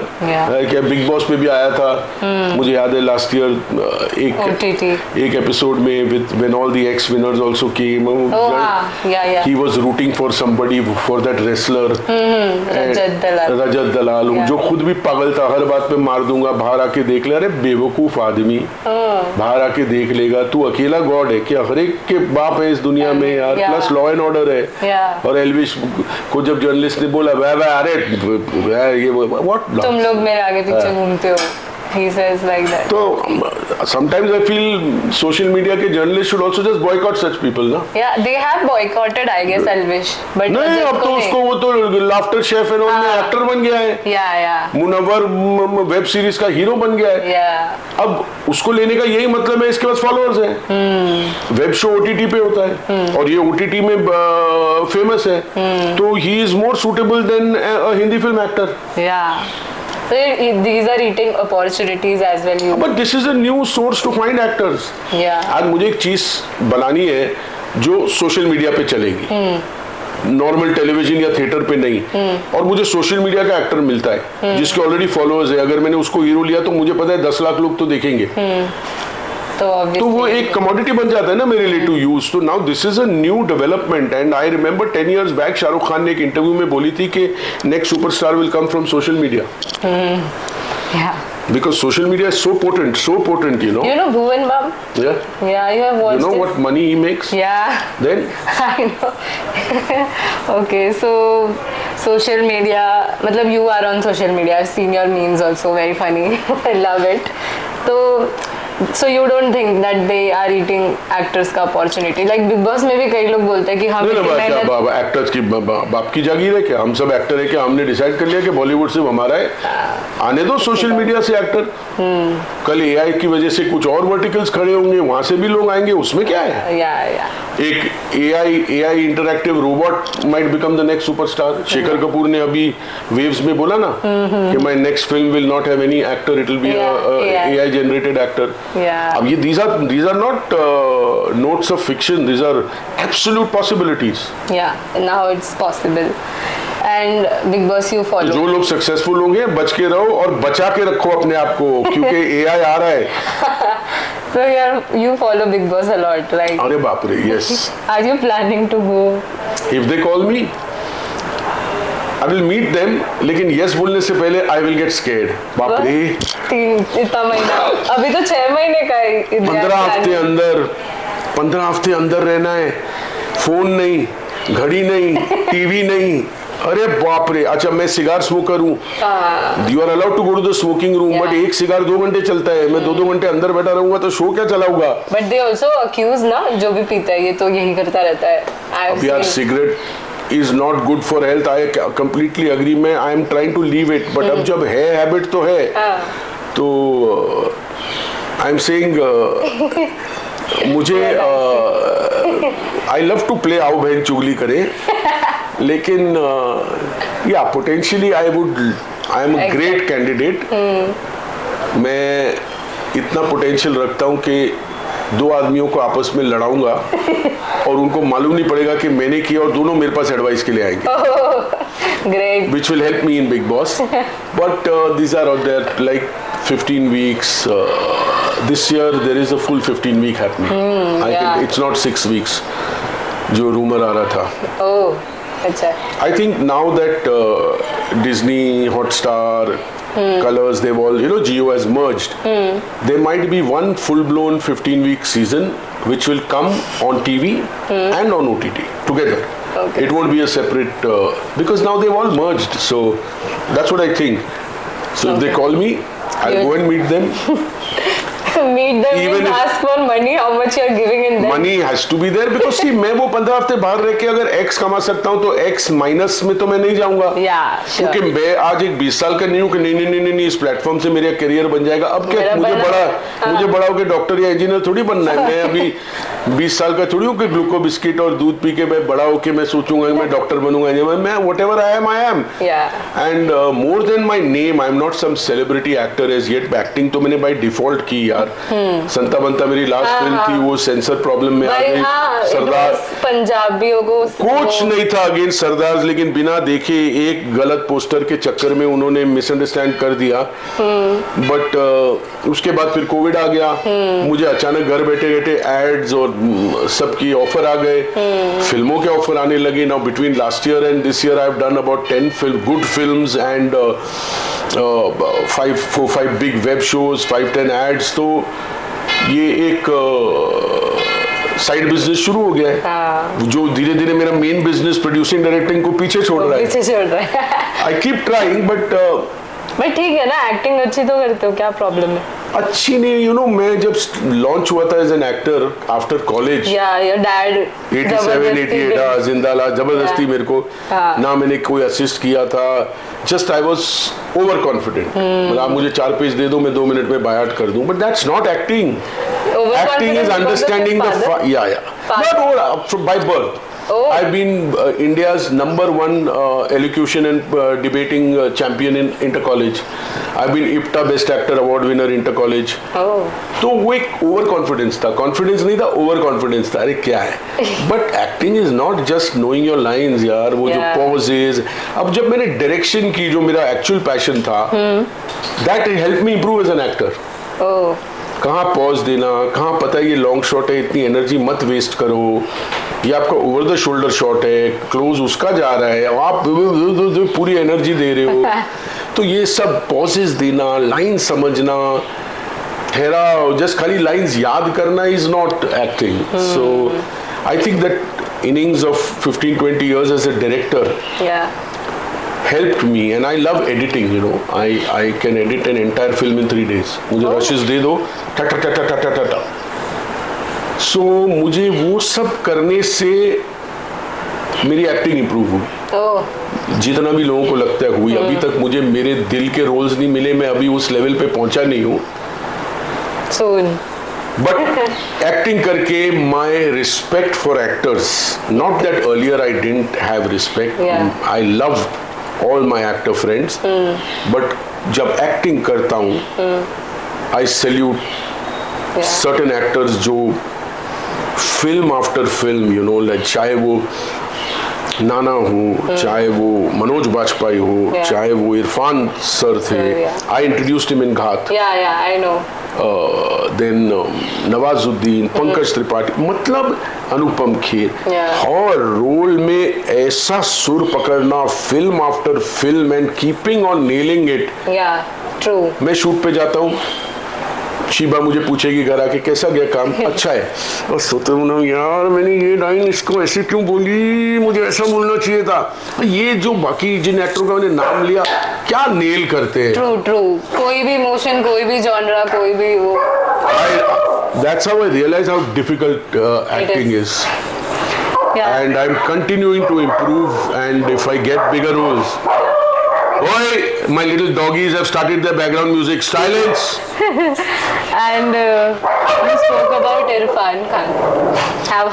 क्या बिग बॉस पे भी आया था. मुझे याद है लास्ट ईयर एक एपिसोड में with when all the ex winners also came. He was rooting for somebody for that wrestler Rajat Dalal, जो खुद भी पागल था. हर बात पे मार दूंगा, बाहर आके देख ले. अरे बेवकूफ आदमी, बाहर आके देख लेगा. तू अकेला गॉड है क्या? हर एक के बाप है इस दुनिया में यार. प्लस लॉ एंड ऑर्डर है. और एल्विश को जब जर्नलिस्ट ने बोला अरे ये व्हाट, तुम लोग मेरे आगे पीछे घूमते हो. He says like that. So sometimes I feel social media के journalists should also just boycott such people, ना? Yeah, they have boycotted, I guess, Elvish. But नहीं, अब तो उसको वो तो लाफ्टर शेफ है, उसमें एक्टर बन गया है. Yeah. मुनव्वर वेब सीरीज का हीरो बन गया है. Yeah. अब उसको लेने का यही मतलब है, इसके पास फॉलोअर्स हैं. वेब शो OTT पे होता है और ये OTT में फेमस है, तो he is more suitable than Hindi film actor. Yeah. So these are eating opportunities as well. But this is a new source to find actors. Yeah. आज मुझे एक चीज बनानी है जो सोशल मीडिया पे चलेगी. नॉर्मल टेलीविजन या थिएटर पे नहीं, और मुझे सोशल मीडिया का एक्टर मिलता है जिसके ऑलरेडी फॉलोअर्स है, अगर मैंने उसको हीरो लिया तो मुझे पता है 10 लाख लोग तो देखेंगे, तो वो एक कमोडिटी बन जाता है ना मेरे लिए टू यूज। तो now this is a new development and I remember 10 years back Shahrukh Khan ने एक इंटरव्यू में बोली थी कि next superstar will come from social media, because social media is so potent, you know. You know Bhuvan Bam? Yeah. Yeah, you have watched You know his- what money he makes? Yeah. Then I know. Okay, so social media, मतलब you are on social media. I've seen your memes also, very funny. I love it. So you don't think that they are eating actors का opportunity? Like Big Boss में भी कई लोग बोलते हैं कि हम नहीं इतनी ना, मेहनत एक्टर्स की बाप की जागीर है क्या? हम सब एक्टर है क्या? हमने डिसाइड कर लिया कि बॉलीवुड सिर्फ हमारा है? आने दो सोशल मीडिया से एक्टर, कल एआई की वजह से कुछ और वर्टिकल्स खड़े होंगे, वहां से भी लोग आएंगे, उसमें क्या है? एक AI interactive robot might become the next superstar. Shekhar Kapoor ने अभी वेव्स में बोला ना कि my next film will not have any actor, it will be AI generated actor. अब ये these are not notes of fiction, these are absolute possibilities. Yeah, now it's possible. And Big Boss you follow. जो लोग सक्सेसफुल होंगे बच के रहो और बचा के रखो अपने आप को, क्योंकि एआई आ रहा है। So you follow Big Boss a lot, right? अरे बाप रे, yes. Are you planning to go? If they call me, I will meet them, लेकिन yes बोलने से पहले I will get scared. बाप रे, इतना महीना, अभी तो 6 महीने का है। 15 हफ्ते अंदर रहना है, फोन नहीं, घड़ी नहीं, टीवी नहीं। अरे बाप रे। अच्छा, मैं सिगार स्मोकर हूँ, you are allowed to go to the smoking room, but एक सिगार 2 घंटे चलता है, मैं 2 घंटे अंदर बैठा रहूंगा तो शो क्या चलाऊंगा? बट दे ऑल्सो अक्यूज ना, जो भी पीता है ये तो यही करता रहता है। अब यार cigarette is not good for health, I completely agree, मैं I am trying to leave it, but अब जब है हैबिट तो है, तो आई एम सेइंग मुझे आई लव टू प्ले आओ बहन चुगली करें, लेकिन या potentially I am a great candidate. मैं इतना पोटेंशियल रखता हूँ कि 2 आदमियों को आपस में लड़ाऊंगा और उनको मालूम नहीं पड़ेगा कि मैंने किया, और दोनों मेरे पास एडवाइस के लिए आएंगे। Great. Which will help me in Big Boss. But these are out there like 15 weeks. This year there is a full 15 week happening. It's not 6 weeks. जो rumor आ रहा था. Oh, अच्छा. I think now that Disney, Hotstar, Colors, they've all, Jio has merged. There might be one full-blown 15-week season which will come on TV and on OTT together. Okay. It won't be a separate, because now they've all merged. So that's what I think. So if they call me, I'll go and meet them. Meet them, even ask for money, how much you are giving in them. Money has to be there because see, मैं वो 15 हफ्ते बाहर रह के अगर X कमा सकता हूँ तो X माइनस में तो मैं नहीं जाऊंगा। क्योंकि मैं आज एक 20 साल का नहीं हूँ कि नहीं इस प्लेटफॉर्म से मेरा करियर बन जाएगा। अब क्या मुझे बड़ा होकर डॉक्टर या इंजीनियर थोड़ी बनना है। मैं अभी 20 साल का थोड़ी हूँ कि ग्लूको बिस्किट और दूध पी के मैं बड़ा होके मैं सोचूंगा कि मैं डॉक्टर बनूंगा। मैं whatever I am. And more than my name, I am not some celebrity actor as yet. Acting तो मैंने बाय डिफॉल्ट की यार। संता बनता मेरी लास्ट फिल्म थी, वो सेंसर प्रॉब्लम में आ गई। सरदार पंजाबियों को कुछ नहीं था अगेंस्ट सरदार, लेकिन बिना देखे एक गलत पोस्टर के चक्कर में उन्होंने मिसअंडरस्टैंड कर दिया। बट उसके बाद फिर कोविड आ गया, मुझे अचानक घर बैठे बैठे एड्स और सबकी ऑफर आ गए, फिल्मों के ऑफर आने लगे। Now between last year and this year I have done about 10 good films and 4-5 big web shows, 5-10 ads. तो ये एक साइड बिजनेस शुरू हो गया है, जो धीरे धीरे मेरा मेन बिजनेस प्रोड्यूसिंग डायरेक्टिंग को पीछे छोड़ रहा है। आई कीप ट्राइंग बट ठीक है ना, एक्टिंग अच्छी तो करते हो, क्या प्रॉब्लम है? अच्छी नहीं, मैं जब लॉन्च हुआ था as an actor after college, your dad 87-88 जिंदाला जबरदस्ती मेरे को ना मैंने कोई असिस्ट किया था, just I was overconfident. मतलब आप मुझे 4 पेज दे दो, मैं 2 मिनट में बाय आउट कर दूं, but that's not acting. Acting is understanding the not by birth. Oh. I've been India's #1 elocution and debating champion in inter-college. I've been IPTA Best Actor Award winner inter-college. Oh. तो वो एक ओवर कॉन्फिडेंस था, कॉन्फिडेंस नहीं था, ओवर कॉन्फिडेंस था. अरे क्या है, but acting is not just knowing your lines यार, वो जो Yeah. पॉजेज. अब जब मैंने डायरेक्शन की, जो मेरा एक्चुअल पैशन था, that help me improve as an actor. Oh. कहाँ पॉज देना, कहाँ पता है ये लॉन्ग शॉट है, इतनी एनर्जी मत वेस्ट करो, ये आपका ओवर द शोल्डर शॉट है, क्लोज उसका जा रहा है, आप पूरी एनर्जी दे रहे हो. तो ये सब पॉजेस देना, लाइन समझना, ठहरा, जस्ट खाली लाइंस याद करना is not acting. So I think that innings of 15-20 years as a director Yeah. helped me, and I love editing, you know. I can edit an entire film in 3 days. मुझे rushes दे दो, टा टा टा टा टा टा टा. So मुझे वो सब करने से मेरी एक्टिंग इम्प्रूव हुई. Oh. जितना भी लोगों को लगता है हुई, अभी तक मुझे मेरे दिल के रोल्स नहीं मिले, मैं अभी उस लेवल पे पहुंचा नहीं हूँ. Soon. बट एक्टिंग करके my respect for actors, not that earlier I didn't have respect, Yeah. I love all my actor friends, but जब एक्टिंग करता हूँ I salute Yeah. Certain actors जो film after film, you know, like चाहे वो नाना हो, चाहे वो मनोज बाजपेयी हो, Yeah. चाहे वो इरफान सर थे. Yeah. I introduced him in Ghaath. Yeah, yeah, I know. देन नवाजुद्दीन, पंकज त्रिपाठी, मतलब अनुपम खेर. Yeah. और रोल में ऐसा सुर पकड़ना, film after film, and keeping on nailing it. Yeah, true. मैं शूट पे जाता हूँ, शीबा मुझे पूछेगी घर आके कैसा गया काम, अच्छा है, और सोते हूँ यार मैंने ये लाइन इसको ऐसे क्यों बोली, मुझे ऐसा बोलना चाहिए था. ये जो बाकी जिन एक्टरों का मैंने नाम लिया, क्या नेल करते हैं. True, true. कोई भी मोशन, कोई भी जॉनरा, कोई भी वो. That's how I realize how difficult acting is. Yeah. And I'm continuing to improve, and if I get bigger roles. Oi, my little doggies have started their background music. Silence. And you spoke about Irfan Khan.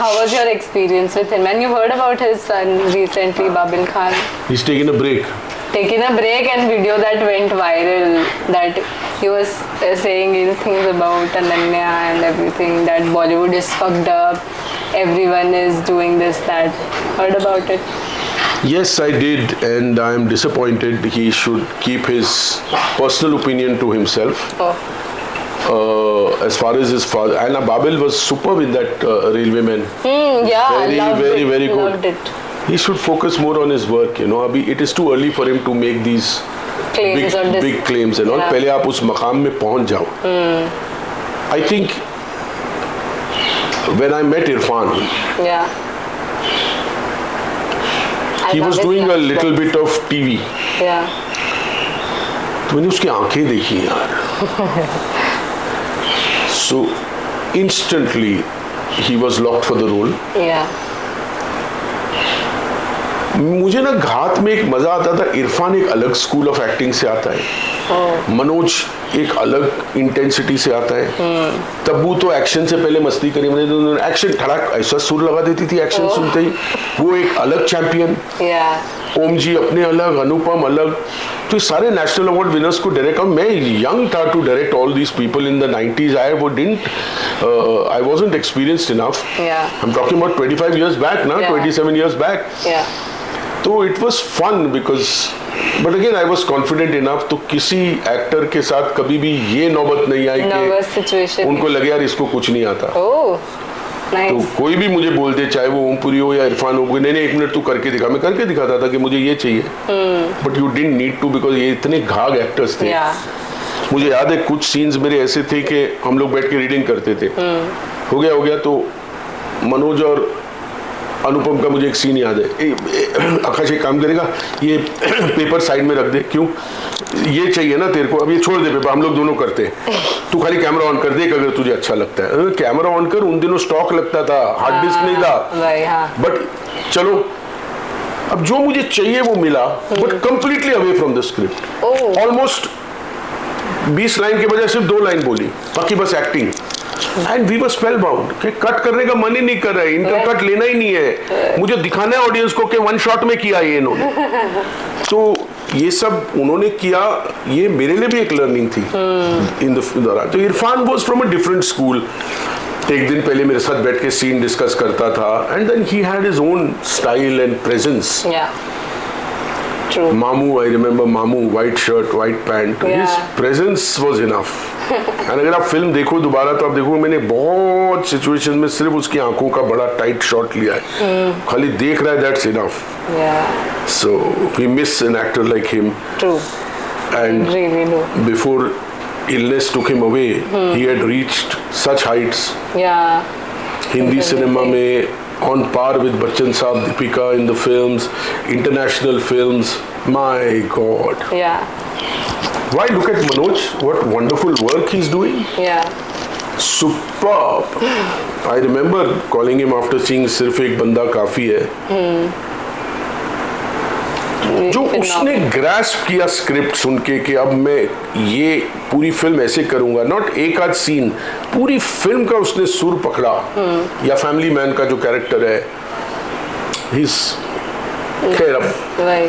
How was your experience with him? And you heard about his son recently, Babil Khan. He's taking a break. Taking a break, and video that went viral, that he was saying ill things about Ananya and everything, that Bollywood is fucked up, everyone is doing this, that. Heard about it? Yes, I did, and I'm disappointed. He should keep his personal opinion to himself. Oh. As far as his father, and Babil was superb in that Railwayman. Yeah, Very, loved very, it. very good. Loved it. He should focus more on his work, you know. Abhi it is too early for him to make these Claims or big claims and all. Yeah. पहले आप उस मकाम में पहुंच जाओ. I think when I met Irfan, Yeah. I he love was his doing a love little story. bit of TV. Yeah. तो मैंने उसकी आंखें देखी यार. So instantly he was locked for the role. Yeah. मुझे ना घात में एक मजा आता था. इरफान एक अलग स्कूल ऑफ एक्टिंग से आता है, मनोज एक अलग इंटेंसिटी से आता है. तब्बू तो एक्शन से पहले मस्ती करी, मैंने एक्शन धड़क ऐसा सुर लगा देती थी एक्शन सुनते ही. वो एक अलग चैंपियन. Yeah. ओम जी अपने अलग, अनुपम अलग. तो सारे नेशनल अवार्ड विनर्स को डायरेक्ट, मैं यंग था to direct all these people in the 90s. I wasn't experienced enough. Yeah. I'm talking about 25 years back, na? Yeah. 27 years back. Yeah. तो it was fun because, but again I was confident enough. तो किसी एक्टर के साथ कभी भी ये नौबत नहीं आई Nervous कि situation. उनको लगे यार इसको कुछ नहीं आता. Oh. तो Nice. कोई भी मुझे बोलते, चाहे वो ओमपुरी हो या इरफान हो, नहीं नहीं 1 मिनट तू करके दिखा. मैं करके दिखाता था कि मुझे ये चाहिए, but you didn't need to, because ये इतने घाघ एक्टर्स थे. Yeah. मुझे याद है कुछ सीन्स मेरे ऐसे थे कि हम लोग बैठ के रीडिंग करते थे. हो गया तो मनोज और अनुपम का मुझे एक सीन याद है. आकाश एक काम करेगा, ये पेपर साइड में रख दे. क्यों? ये चाहिए ना तेरे को, अब ये छोड़ दे पेपर, हम लोग दोनों करते हैं. तू खाली कैमरा ऑन कर दे अगर तुझे अच्छा लगता है. कैमरा ऑन कर. उन दिनों स्टॉक लगता था, हार्ड डिस्क नहीं था. भाई हाँ. बट चलो, अब जो मुझे चाहिए वो मिला, but completely away from the script. Almost 20 line के बजाय सिर्फ 2 लाइन बोली, बाकी बस acting. And we were spellbound कि कट करने का मन ही नहीं कर रहा है, इंटर कट लेना ही नहीं है, मुझे दिखाना है ऑडियंस को कि वन शॉट में किया ये इन्होंने। तो ये सब उन्होंने किया, ये मेरे लिए भी एक लर्निंग थी इन द दौरान। तो Irfan was from a different school. एक दिन पहले मेरे साथ बैठ के सीन डिस्कस करता था, and then he had his own style and presence. True. Mamu, I remember Mamu, white shirt, white pant. Yeah. His presence was enough. And अगर आप फिल्म देखो दोबारा तो आप देखो मैंने बहुत सिचुएशन में सिर्फ उसकी आंखों का बड़ा टाइट शॉट लिया है, खाली देख रहा है, that's enough. Yeah. So we miss an actor like him. True. And Really do. before illness took him away, he had reached such heights. Yeah. Hindi cinema में on par with Bachchan Saab, Deepika in the films, international films. My God. Yeah. Why look at Manoj? What wonderful work he's doing. Yeah. Superb. I remember calling him after seeing सिर्फ एक बंदा काफी है. जो उसने ग्रास्प किया स्क्रिप्ट सुन के कि अब मैं ये पूरी फिल्म ऐसे करूंगा, नॉट एक आध सीन, पूरी फिल्म का उसने सुर पकड़ा। या फैमिली मैन का जो कैरेक्टर है, खैर अब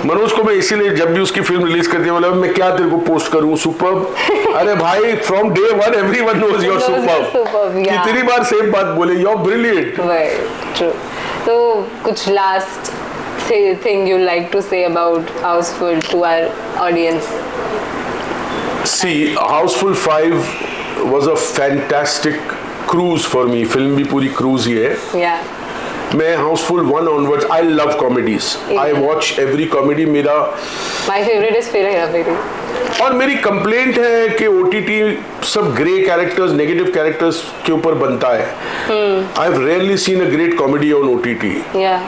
मनोज को मैं इसीलिए जब भी उसकी फिल्म रिलीज करती है बोला मैं क्या तेरे को पोस्ट करूं, सुपर्ब। अरे भाई from day one everyone knows you are superb. कितनी बार सेम बात बोले, यू आर ब्रिलियंट। तो कुछ last thing you like to say about Houseful to our audience? See, Houseful 5 was a fantastic cruise for me. Film भी पूरी क्रूज ही है। Yeah. मैं Houseful 1 onwards, I love comedies. I watch every comedy. मेरा My favorite is फिर हेरा फेरी। और मेरी कंप्लेंट है कि OTT सब ग्रे कैरेक्टर्स, नेगेटिव कैरेक्टर्स के ऊपर बनता है। I have rarely seen a great comedy on OTT. Yeah.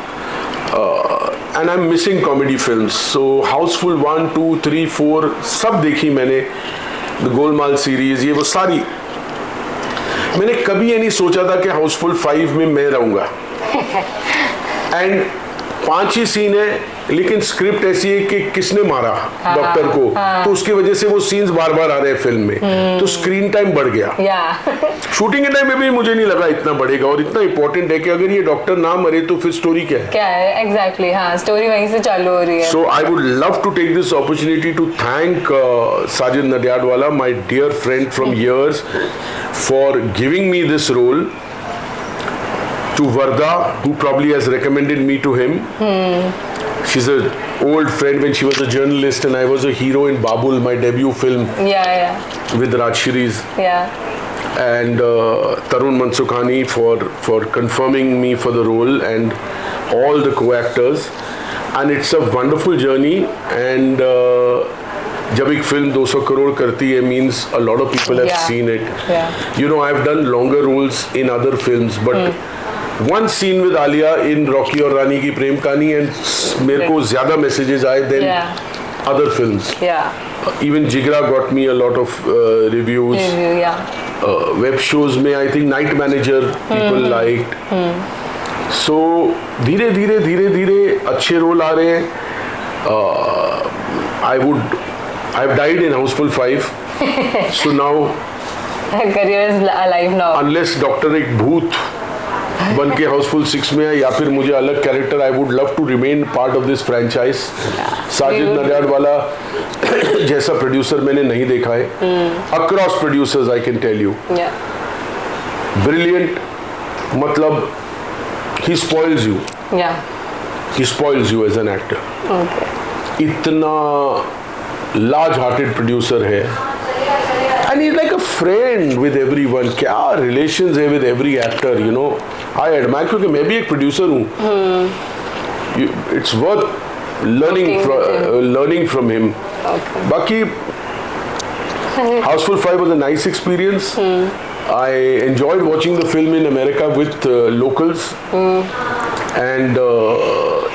And I'm missing comedy films. So Houseful 1, 2, 3, 4 सब देखी मैंने, The गोलमाल सीरीज, ये वो सारी। मैंने कभी ये नहीं सोचा था कि Houseful 5 में मैं रहूंगा। एंड 5 ही सीन है, लेकिन स्क्रिप्ट ऐसी है कि किसने मारा डॉक्टर को, तो उसकी वजह से वो सीन्स बार बार आ रहे हैं फिल्म में, तो स्क्रीन टाइम बढ़ गया। शूटिंग के टाइम में भी मुझे नहीं लगा इतना बढ़ेगा, और इतना इंपॉर्टेंट है कि अगर ये डॉक्टर ना मरे तो फिर स्टोरी क्या है? एग्जैक्टली, हाँ, स्टोरी वहीं से चालू हो रही है। So I would love to take this opportunity to thank Sajid Nadiadwala, my dear friend from years, for giving me this role, to Varda, who probably has recommended me to him. She's an old friend when she was a journalist, and I was a hero in Babul, my debut film. With Rajshri's. And Tarun Mansukhani for confirming me for the role, and all the co-actors. And it's a wonderful journey. And जब एक फिल्म 200 करोड़ करती है, means a lot of people have seen it. You know, I've done longer roles in other films, but one scene with Alia in Rocky और रानी की प्रेम कहानी, and मेरे को ज़्यादा messages आए than other films. Even Jigra got me a lot of reviews. Web shows में I think Night Manager people liked. So धीरे धीरे अच्छे रोल आ रहे हैं. I've died in Houseful 5. So now career is alive now. Unless doctor एक भूत बन के Houseful 6 में है, या फिर मुझे अलग character, I would love to remain part of this franchise. Sajid Nadiadwala जैसा प्रोड्यूसर मैंने नहीं देखा है, across producers I can tell you, brilliant, मतलब he spoils you, he spoils you as an actor. इतना लार्ज हार्टेड प्रोड्यूसर है, and he's like a friend with everyone. क्या relations है with every actor, you know. I admire, क्योंकि मैं भी एक producer हूँ. It's worth learning from him. बाकी Houseful 5 was a nice experience. I enjoyed watching the film in America with locals. And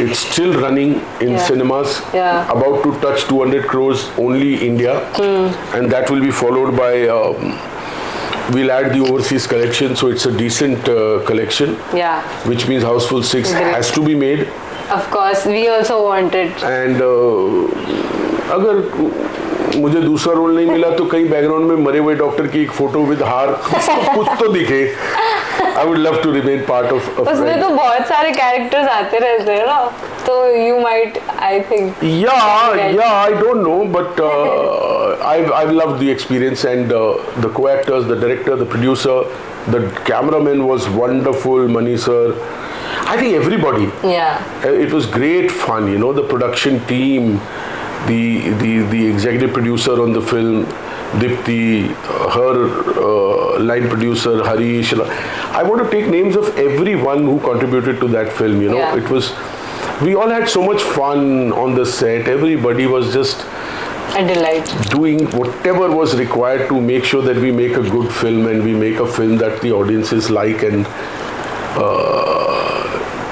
it's still running in cinemas, about to touch 200 crores only India, and that will be followed by we'll add the overseas collection, so it's a decent collection, which means Houseful 6 has to be made. Of course, we also want it. And अगर मुझे दूसरा रोल नहीं मिला तो कहीं बैकग्राउंड में मरे हुए डॉक्टर की एक फोटो विद हार कुछ तो दिखे. I would love to remain part of उसमें तो बहुत सारे कैरेक्टर्स आते रहते हैं ना, तो you might, I think. Yeah, I don't know, but I've loved the experience, and the co-actors, the director, the producer, the cameraman was wonderful, Mani sir. I think everybody. Yeah. It was great fun, you know, the production team, the executive producer on the film, Dipti, her line producer, Harish. I want to take names of everyone who contributed to that film, you know. Yeah. It was, we all had so much fun on the set. Everybody was just A delight. doing whatever was required to make sure that we make a good film and we make a film that the audiences like, and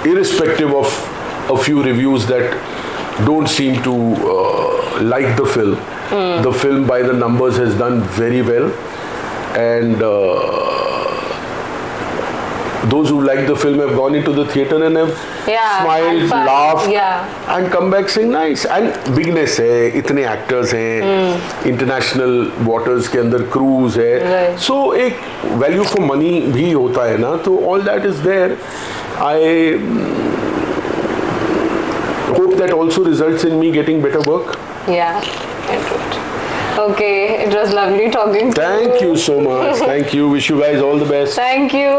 irrespective of a few reviews that don't seem to like the film. The film by the numbers has done very well, and those who like the film have gone into the theater and have Yeah, smiled, had fun. laughed, Yeah. and come back saying nice. And bigness है, इतने actors हैं, international waters के अंदर cruise है, Right. so एक value for money भी होता है ना, तो all that is there. I hope that also results in me getting better work. Yeah. It would. Okay, it was lovely talking to you. Thank you so much. Thank you. Wish you guys all the best. Thank you.